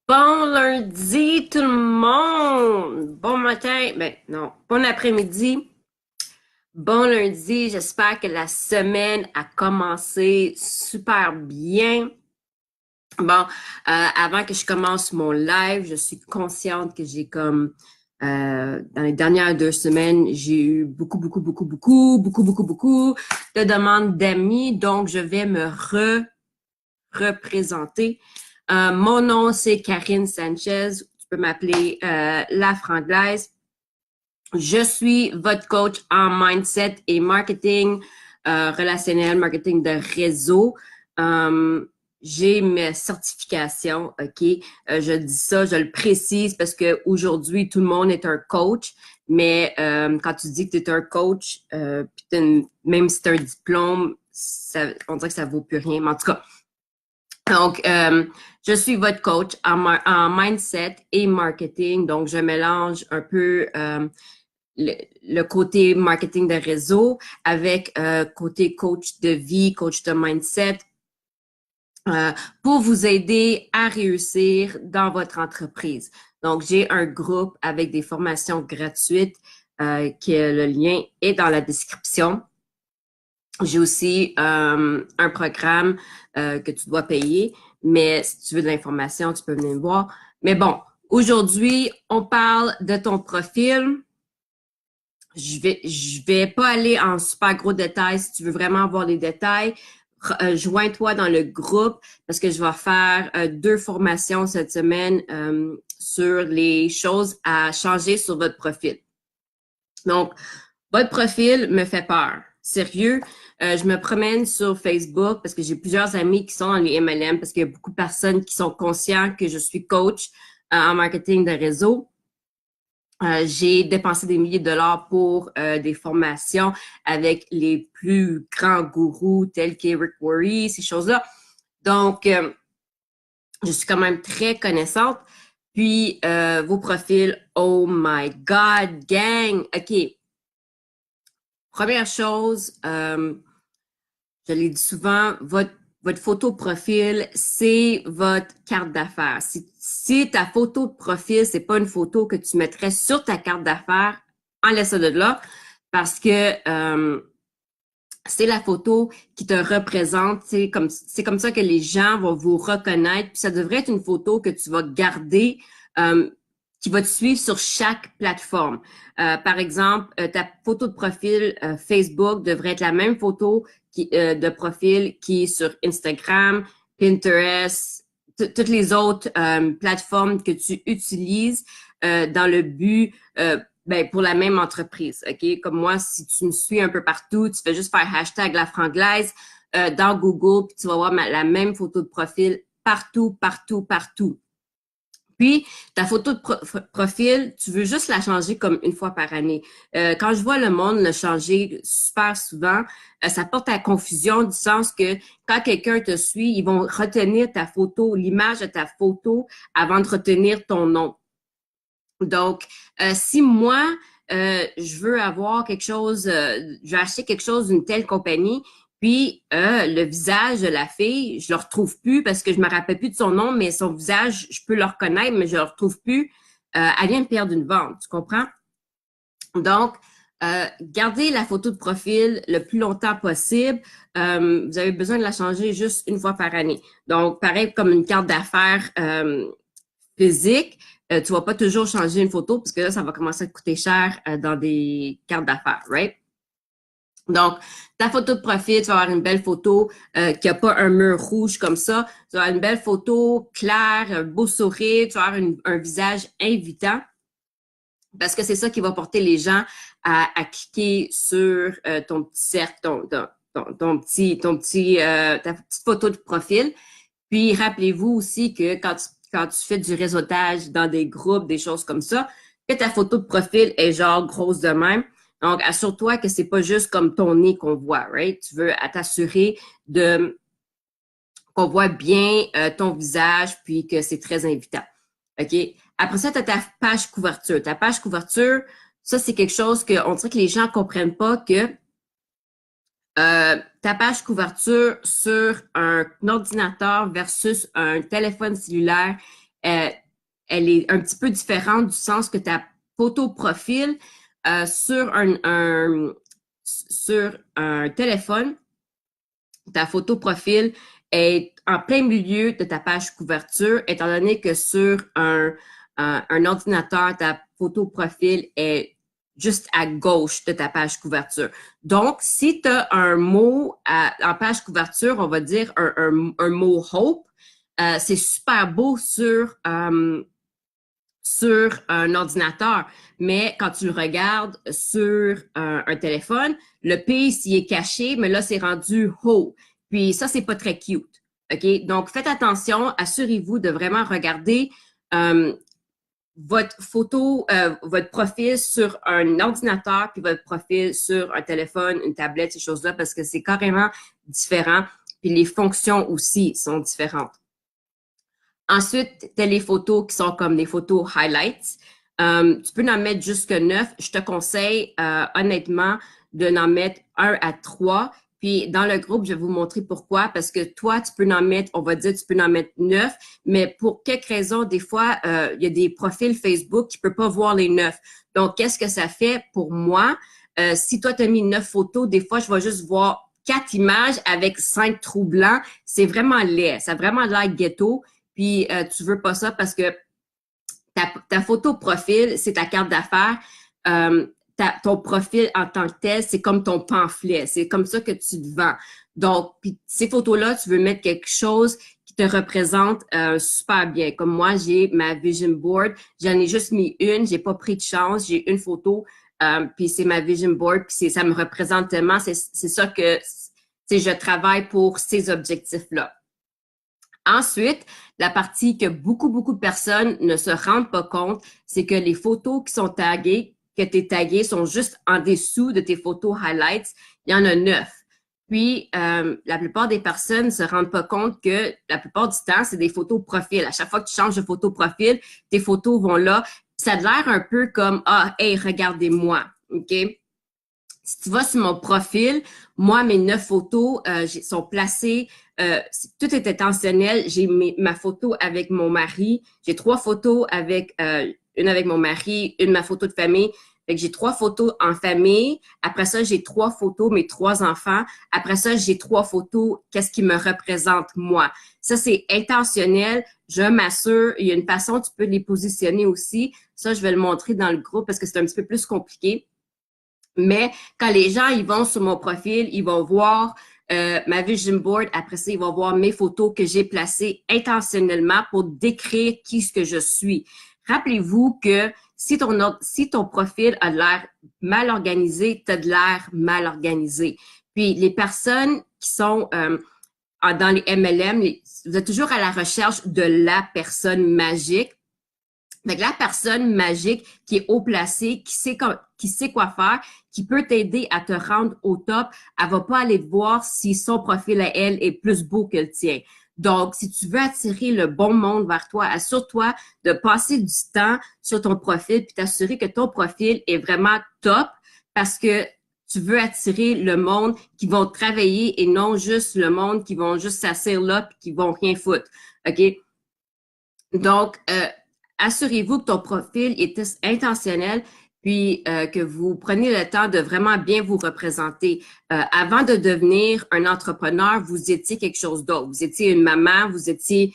Bon lundi tout le monde! Bon matin, ben non, bon après-midi, bon lundi. J'espère que la semaine a commencé super bien. Bon, avant que je commence mon live, je suis consciente que j'ai dans les dernières 2 semaines, j'ai eu beaucoup de demandes d'amis, donc je vais me représenter. Mon nom, c'est Karine Sanchez. Tu peux m'appeler La Franglaise. Je suis votre coach en mindset et marketing relationnel, marketing de réseau. Euh, j'ai mes certifications, OK? Je dis ça, je le précise parce que aujourd'hui tout le monde est un coach, mais quand tu dis que tu es un coach, même si tu as un diplôme, on dirait que ça vaut plus rien. Mais en tout cas, donc, je suis votre coach en mindset et marketing. Donc, je mélange un peu le côté marketing de réseau avec côté coach de vie, coach de mindset, euh, pour vous aider à réussir dans votre entreprise. Donc, j'ai un groupe avec des formations gratuites le lien est dans la description. J'ai aussi un programme que tu dois payer, mais si tu veux de l'information, tu peux venir me voir. Mais bon, aujourd'hui, on parle de ton profil. Je vais pas aller en super gros détails. Si tu veux vraiment avoir des détails, joins-toi dans le groupe parce que je vais faire 2 formations cette semaine sur les choses à changer sur votre profil. Donc, votre profil me fait peur. Sérieux, je me promène sur Facebook parce que j'ai plusieurs amis qui sont dans les MLM parce qu'il y a beaucoup de personnes qui sont conscients que je suis coach en marketing de réseau. J'ai dépensé des milliers de dollars pour des formations avec les plus grands gourous tels qu'Eric Worre, ces choses-là. Donc, je suis quand même très connaissante. Puis, vos profils, oh my God, gang! OK. Première chose, je l'ai dit souvent, votre photo de profil, c'est votre carte d'affaires. Si ta photo de profil, c'est pas une photo que tu mettrais sur ta carte d'affaires, enlève ça de là parce que c'est la photo qui te représente. C'est comme ça que les gens vont vous reconnaître. Puis ça devrait être une photo que tu vas garder, euh, qui va te suivre sur chaque plateforme. Par exemple, ta photo de profil Facebook devrait être la même photo de profil qui est sur Instagram, Pinterest, toutes les autres plateformes que tu utilises dans le but ben, pour la même entreprise, OK? Comme moi, si tu me suis un peu partout, tu fais juste faire hashtag la franglaise dans Google, puis tu vas voir la même photo de profil partout. Puis, ta photo de profil, tu veux juste la changer comme une fois par année. Quand je vois le monde le changer super souvent, ça porte à confusion du sens que quand quelqu'un te suit, ils vont retenir ta photo, l'image de ta photo avant de retenir ton nom. Donc, si moi, je veux avoir quelque chose, je vais acheter quelque chose d'une telle compagnie, puis le visage de la fille, je le retrouve plus parce que je me rappelle plus de son nom, mais son visage, je peux le reconnaître, mais je le retrouve plus. Elle vient de perdre une vente, tu comprends? Donc, gardez la photo de profil le plus longtemps possible. Vous avez besoin de la changer juste une fois par année. Donc, pareil comme une carte d'affaires physique, tu vas pas toujours changer une photo parce que là, ça va commencer à coûter cher dans des cartes d'affaires, right? Donc, ta photo de profil, tu vas avoir une belle photo qui a pas un mur rouge comme ça. Tu vas avoir une belle photo claire, un beau sourire, tu vas avoir un visage invitant parce que c'est ça qui va porter les gens à cliquer sur ton petit cercle, ta petite photo de profil. Puis, rappelez-vous aussi que quand tu fais du réseautage dans des groupes, des choses comme ça, que ta photo de profil est genre grosse de même. Donc, assure-toi que c'est pas juste comme ton nez qu'on voit, right? Tu veux t'assurer de qu'on voit bien ton visage puis que c'est très invitant. OK? Après ça, tu as ta page couverture. Ta page couverture, ça, c'est quelque chose qu'on dirait que les gens comprennent pas que ta page couverture sur un ordinateur versus un téléphone cellulaire elle est un petit peu différente du sens que ta photo profil sur un téléphone, ta photo profil est en plein milieu de ta page couverture, étant donné que sur un ordinateur, ta photo profil est juste à gauche de ta page couverture. Donc, si tu as un mot en page couverture, on va dire un mot hope, c'est super beau sur un ordinateur, mais quand tu le regardes sur un téléphone, le P s'y est caché, mais là, c'est rendu haut. Puis ça, c'est pas très cute. OK? Donc, faites attention, assurez-vous de vraiment regarder votre photo, votre profil sur un ordinateur, puis votre profil sur un téléphone, une tablette, ces choses-là, parce que c'est carrément différent. Puis les fonctions aussi sont différentes. Ensuite, tu as les photos qui sont comme des photos highlights. Tu peux en mettre jusque 9. Je te conseille honnêtement de n'en mettre 1 à 3. Puis dans le groupe, je vais vous montrer pourquoi. Parce que toi, tu peux en mettre, on va dire, tu peux en mettre 9. Mais pour quelques raisons, des fois, il y a des profils Facebook qui ne peuvent pas voir les 9. Donc, qu'est-ce que ça fait pour moi? Si toi, tu as mis 9 photos, des fois, je vais juste voir 4 images avec 5 trous blancs. C'est vraiment laid. Ça a vraiment l'air ghetto. Puis tu veux pas ça parce que ta photo profil, c'est ta carte d'affaires. Ton profil en tant que tel, c'est comme ton pamphlet. C'est comme ça que tu te vends. Donc, puis ces photos-là, tu veux mettre quelque chose qui te représente super bien. Comme moi, j'ai ma vision board. J'en ai juste mis une. J'ai pas pris de chance. J'ai une photo. Puis c'est ma vision board. Puis ça me représente tellement. C'est ça que je travaille pour ces objectifs-là. Ensuite, la partie que beaucoup de personnes ne se rendent pas compte, c'est que les photos qui sont taguées, que tu es tagué, sont juste en dessous de tes photos highlights. Il y en a 9. Puis, la plupart des personnes ne se rendent pas compte que la plupart du temps, c'est des photos profil. À chaque fois que tu changes de photo profil, tes photos vont là. Ça a l'air un peu comme, ah, hey, regardez-moi. OK? Si tu vas sur mon profil, moi, mes 9 photos sont placées, tout est intentionnel. J'ai ma photo avec mon mari, j'ai 3 photos avec, une avec mon mari, une ma photo de famille. Fait que j'ai 3 photos en famille. Après ça, j'ai 3 photos, mes 3 enfants. Après ça, j'ai 3 photos, qu'est-ce qui me représente moi. Ça, c'est intentionnel. Je m'assure. Il y a une façon, tu peux les positionner aussi. Ça, je vais le montrer dans le groupe parce que c'est un petit peu plus compliqué. Mais quand les gens ils vont sur mon profil, ils vont voir ma vision board. Après ça, ils vont voir mes photos que j'ai placées intentionnellement pour décrire qui ce que je suis. Rappelez-vous que si ton profil a l'air mal organisé, tu as de l'air mal organisé. Puis les personnes qui sont dans les MLM, vous êtes toujours à la recherche de la personne magique. Fait la personne magique qui est haut placée, qui sait quoi faire, qui peut t'aider à te rendre au top, elle va pas aller voir si son profil à elle est plus beau que le tien. Donc, si tu veux attirer le bon monde vers toi, assure-toi de passer du temps sur ton profil puis t'assurer que ton profil est vraiment top parce que tu veux attirer le monde qui vont travailler et non juste le monde qui vont juste s'asseoir là puis qui vont rien foutre. OK? Donc, assurez-vous que ton profil est intentionnel, puis que vous prenez le temps de vraiment bien vous représenter. Avant de devenir un entrepreneur, vous étiez quelque chose d'autre. Vous étiez une maman, vous étiez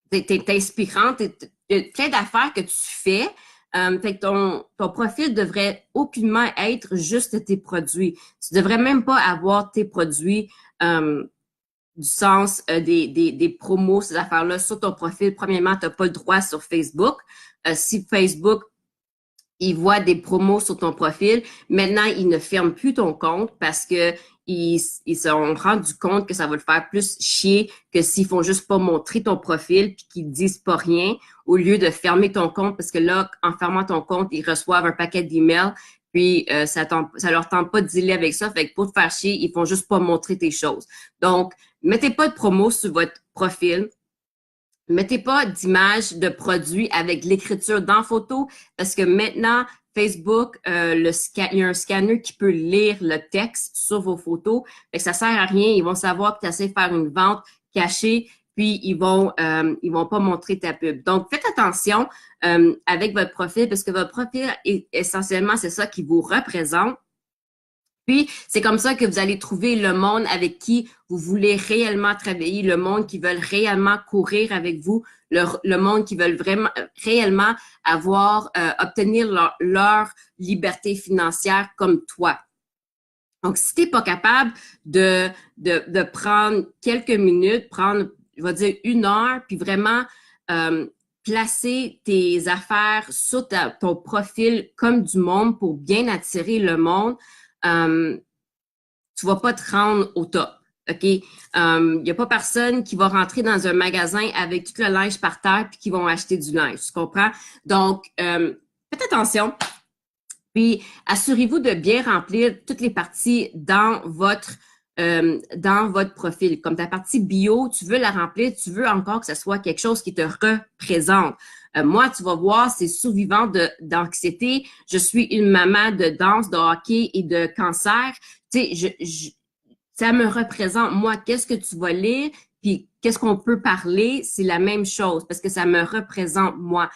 t'es inspirante, il y a plein d'affaires que tu fais. Fait que ton profil devrait aucunement être juste tes produits. Tu devrais même pas avoir tes produits du sens des promos, ces affaires-là sur ton profil. Premièrement, tu n'as pas le droit sur Facebook. Si Facebook, il voit des promos sur ton profil, maintenant, il ne ferme plus ton compte parce que ils se sont rendus compte que ça va le faire plus chier que s'ils font juste pas montrer ton profil puis qu'ils disent pas rien au lieu de fermer ton compte parce que là, en fermant ton compte, ils reçoivent un paquet d'emails puis ça leur tente pas de dealer avec ça. Fait que pour te faire chier, ils font juste pas montrer tes choses. Donc, mettez pas de promos sur votre profil. Mettez pas d'image de produit avec l'écriture dans photo parce que maintenant, Facebook, il y a un scanner qui peut lire le texte sur vos photos. Fait que ça sert à rien. Ils vont savoir que tu essaies de faire une vente cachée puis ils vont pas montrer ta pub. Donc, faites attention avec votre profil parce que votre profil, essentiellement, c'est ça qui vous représente. Puis, c'est comme ça que vous allez trouver le monde avec qui vous voulez réellement travailler, le monde qui veulent réellement courir avec vous, le monde qui veulent vraiment réellement obtenir leur liberté financière comme toi. Donc, si tu n'es pas capable de prendre quelques minutes, je vais dire 1 heure, puis vraiment placer tes affaires sur ton profil comme du monde pour bien attirer le monde, tu vas pas te rendre au top. OK? Il y a pas personne qui va rentrer dans un magasin avec tout le linge par terre puis qui vont acheter du linge. Tu comprends? Donc, faites attention. Puis, assurez-vous de bien remplir toutes les parties dans votre profil. Comme ta partie bio, tu veux la remplir, tu veux encore que ce soit quelque chose qui te représente. Moi, tu vas voir, c'est survivant d'anxiété. Je suis une maman de danse, de hockey et de cancer. Tu sais, ça me représente. Moi, qu'est-ce que tu vas lire? Puis, qu'est-ce qu'on peut parler? C'est la même chose parce que ça me représente moi.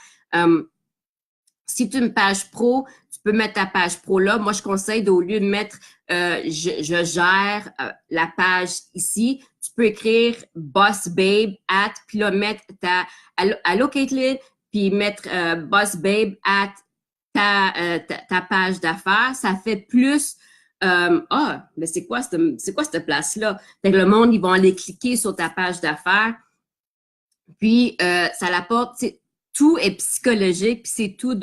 Si tu as une page pro, tu peux mettre ta page pro là. Moi, je conseille au lieu de mettre je gère la page ici, tu peux écrire Boss Babe at, puis là, mettre Allô Caitlin, puis mettre Boss Babe at ta page d'affaires. Ça fait plus mais c'est quoi cette place-là? Fait que le monde, ils vont aller cliquer sur ta page d'affaires. Puis ça l'apporte, tout est psychologique, puis c'est tout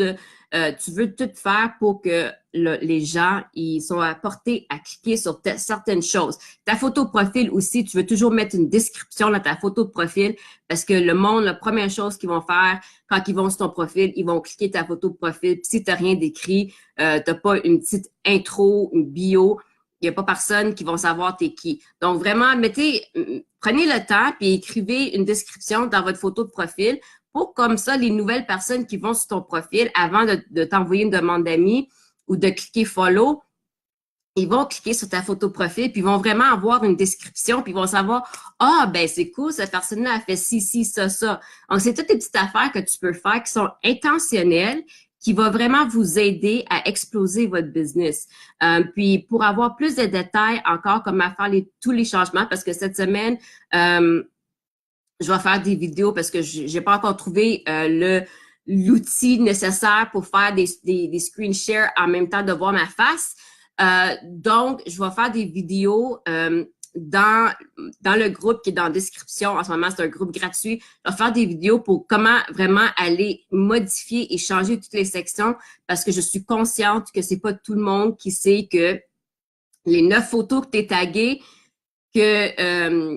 tu veux tout faire pour que les gens, ils sont apportés à cliquer sur certaines choses. Ta photo de profil aussi, tu veux toujours mettre une description dans ta photo de profil parce que le monde, la première chose qu'ils vont faire quand ils vont sur ton profil, ils vont cliquer ta photo de profil. Puis si tu n'as rien d'écrit, tu n'as pas une petite intro, une bio, il n'y a pas personne qui va savoir t'es qui. Donc, vraiment, prenez le temps puis écrivez une description dans votre photo de profil pour comme ça, les nouvelles personnes qui vont sur ton profil avant de t'envoyer une demande d'amis ou de cliquer follow, ils vont cliquer sur ta photo de profil puis ils vont vraiment avoir une description puis ils vont savoir ben c'est cool, cette personne-là a fait ci, ça. Donc, c'est toutes les petites affaires que tu peux faire qui sont intentionnelles qui va vraiment vous aider à exploser votre business. Puis, pour avoir plus de détails encore, comment faire tous les changements, parce que cette semaine, je vais faire des vidéos parce que j'ai pas encore trouvé l'outil nécessaire pour faire des screen share en même temps de voir ma face. Donc, je vais faire des vidéos dans le groupe qui est dans la description. En ce moment, c'est un groupe gratuit. Je vais faire des vidéos pour comment vraiment aller modifier et changer toutes les sections parce que je suis consciente que c'est pas tout le monde qui sait que les 9 photos que tu es taguées, que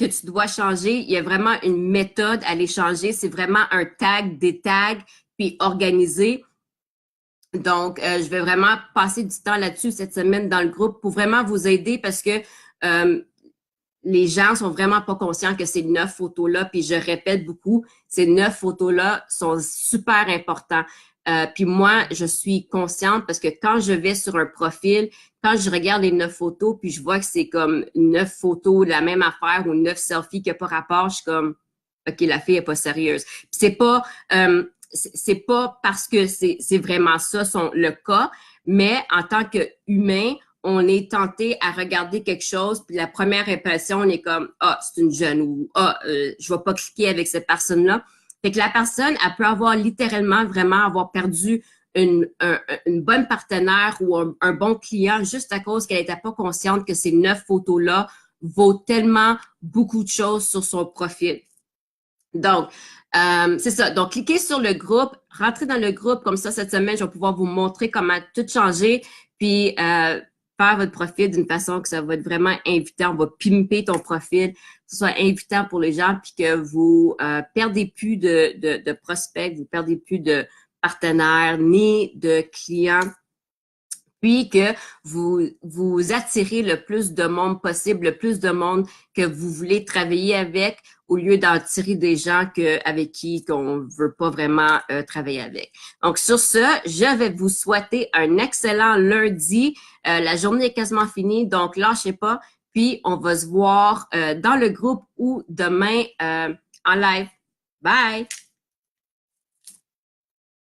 tu dois changer, il y a vraiment une méthode à les changer. C'est vraiment un tag, des tags, puis organisé. Donc, je vais vraiment passer du temps là-dessus cette semaine dans le groupe pour vraiment vous aider parce que les gens sont vraiment pas conscients que ces 9 photos-là, puis je répète beaucoup, ces 9 photos-là sont super importants. Puis moi, je suis consciente parce que quand je vais sur un profil, quand je regarde les 9 photos, puis je vois que c'est comme 9 photos de la même affaire ou 9 selfies qui n'ont pas rapport, je suis comme, OK, la fille est pas sérieuse. Puis c'est pas parce que c'est vraiment ça le cas, mais en tant qu'humain, on est tenté à regarder quelque chose, puis la première impression, on est comme, c'est une jeune ou je vais pas cliquer avec cette personne-là. Fait que la personne, elle peut avoir littéralement vraiment avoir perdu une bonne partenaire ou un bon client juste à cause qu'elle n'était pas consciente que ces 9 photos-là vaut tellement beaucoup de choses sur son profil. Donc, c'est ça. Donc, cliquez sur le groupe, rentrez dans le groupe. Comme ça, cette semaine, je vais pouvoir vous montrer comment tout changer, puis faire votre profil d'une façon que ça va être vraiment invitant. On va pimper ton profil, que ce soit invitant pour les gens, puis que vous perdez plus de prospects, vous perdez plus de partenaires ni de clients, puis que vous attirez le plus de monde possible, le plus de monde que vous voulez travailler avec, au lieu d'en tirer des gens avec qui qu'on veut pas vraiment travailler avec. Donc, sur ce, je vais vous souhaiter un excellent lundi. La journée est quasiment finie, donc lâchez pas. Puis, on va se voir dans le groupe ou demain en live. Bye!